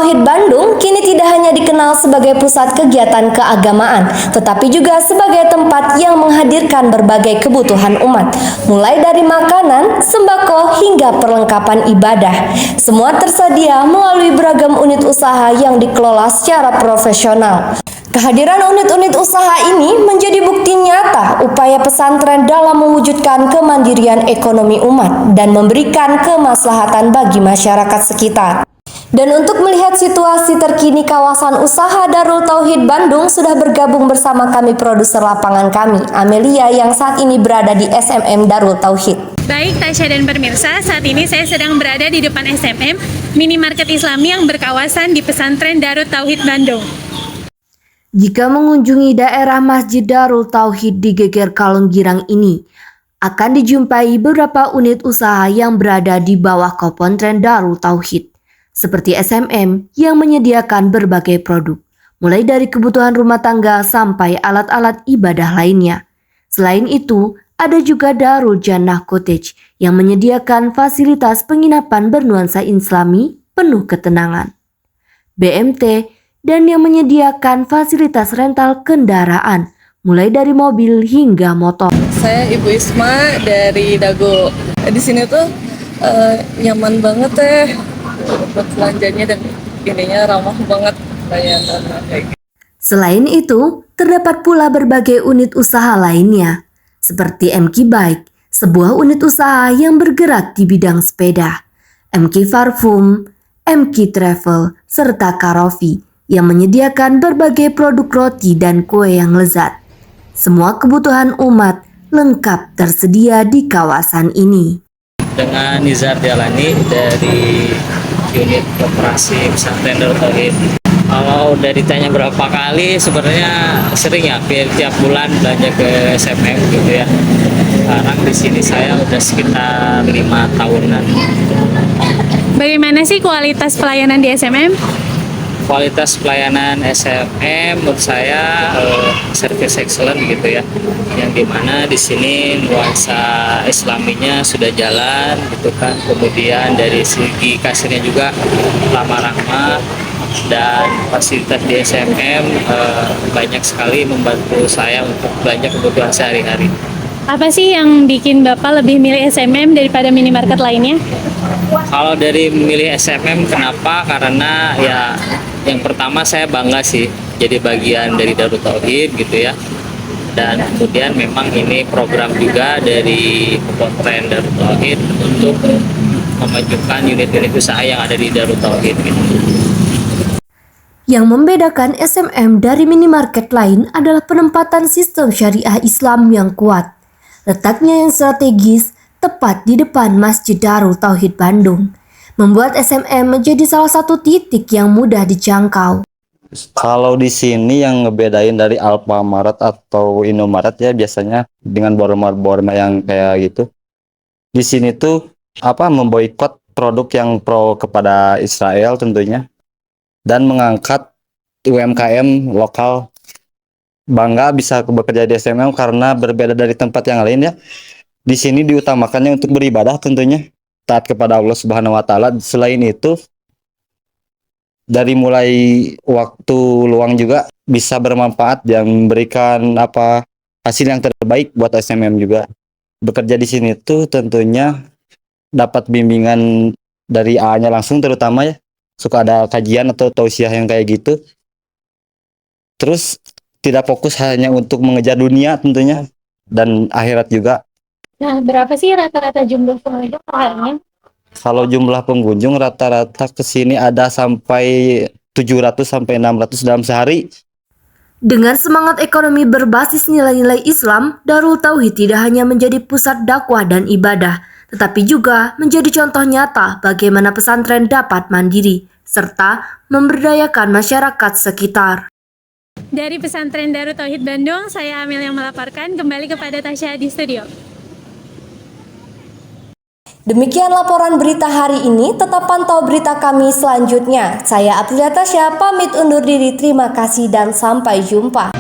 Tauhid Bandung kini tidak hanya dikenal sebagai pusat kegiatan keagamaan, tetapi juga sebagai tempat yang menghadirkan berbagai kebutuhan umat, mulai dari makanan, sembako, hingga perlengkapan ibadah. Semua tersedia melalui beragam unit usaha yang dikelola secara profesional. Kehadiran unit-unit usaha ini menjadi bukti nyata upaya pesantren dalam mewujudkan kemandirian ekonomi umat dan memberikan kemaslahatan bagi masyarakat sekitar. Dan untuk melihat situasi terkini kawasan usaha Darul Tauhid Bandung sudah bergabung bersama kami produser lapangan kami, Amelia, yang saat ini berada di SMM Darul Tauhid. Baik Tasya dan pemirsa, saat ini saya sedang berada di depan SMM, minimarket Islami yang berkawasan di pesantren Darul Tauhid Bandung. Jika mengunjungi daerah Masjid Darul Tauhid di Geger Kalonggirang ini, akan dijumpai beberapa unit usaha yang berada di bawah Kopontren Darul Tauhid, seperti SMM yang menyediakan berbagai produk, mulai dari kebutuhan rumah tangga sampai alat-alat ibadah lainnya. Selain itu, ada juga Darul Jannah Cottage yang menyediakan fasilitas penginapan bernuansa Islami penuh ketenangan. BMT dan yang menyediakan fasilitas rental kendaraan, mulai dari mobil hingga motor. Saya Ibu Isma dari Dago. Di sini tuh nyaman banget buat belanjanya dan ininya ramah banget layanan kayak gitu. Selain itu, terdapat pula berbagai unit usaha lainnya, seperti MK Bike, sebuah unit usaha yang bergerak di bidang sepeda, MK Parfum, MK Travel, serta Karofi yang menyediakan berbagai produk roti dan kue yang lezat. Semua kebutuhan umat lengkap tersedia di kawasan ini. Dengan Nizar Jalani dari unit operasi pesantren Darul Tauhid. Kalau udah ditanya berapa kali, sebenarnya sering ya, tiap bulan belanja ke SMM gitu ya. Sekarang di sini saya udah sekitar 5 tahunan. Bagaimana sih kualitas pelayanan di SMM? Kualitas pelayanan SMM menurut saya service excellent gitu ya, yang dimana di sini nuansa Islaminya sudah jalan gitu kan, kemudian dari segi kasirnya juga ramah-ramah, dan fasilitas di SMM banyak sekali membantu saya untuk belanja kebutuhan sehari-hari. Apa sih yang bikin Bapak lebih milih SMM daripada minimarket lainnya? Kalau dari milih SMM, kenapa? Karena ya yang pertama saya bangga sih jadi bagian dari Darul Tauhid gitu ya, dan kemudian memang ini program juga dari Kopontren Darul Tauhid untuk memajukan unit-unit usaha yang ada di Darul Tauhid gitu. Yang membedakan SMM dari minimarket lain adalah penempatan sistem syariah Islam yang kuat. Letaknya yang strategis tepat di depan Masjid Darul Tauhid Bandung membuat SMM menjadi salah satu titik yang mudah dijangkau. Kalau di sini yang ngebedain dari Alfamart atau Indomaret ya biasanya dengan borma-borma yang kayak gitu. Di sini tuh memboikot produk yang pro kepada Israel tentunya, dan mengangkat UMKM lokal. Bangga bisa bekerja di SMM karena berbeda dari tempat yang lain ya. Di sini diutamakannya untuk beribadah tentunya, taat kepada Allah Subhanahu wa taala. Selain itu, dari mulai waktu luang juga bisa bermanfaat dan memberikan hasil yang terbaik buat SMM juga. Bekerja di sini tuh tentunya dapat bimbingan dari A-nya langsung, terutama ya. Suka ada kajian atau tausiah yang kayak gitu. Terus tidak fokus hanya untuk mengejar dunia tentunya, dan akhirat juga. Nah, berapa sih rata-rata jumlah pengunjung perharinya? Kalau jumlah pengunjung rata-rata ke sini ada sampai 700 sampai 600 dalam sehari. Dengan semangat ekonomi berbasis nilai-nilai Islam, Darul Tauhid tidak hanya menjadi pusat dakwah dan ibadah, tetapi juga menjadi contoh nyata bagaimana pesantren dapat mandiri serta memberdayakan masyarakat sekitar. Dari pesantren Darul Tauhid Bandung, saya Amel yang melaporkan, kembali kepada Tasya di studio. Demikian laporan berita hari ini, tetap pantau berita kami selanjutnya. Saya Aprilia Tasya pamit undur diri, terima kasih dan sampai jumpa.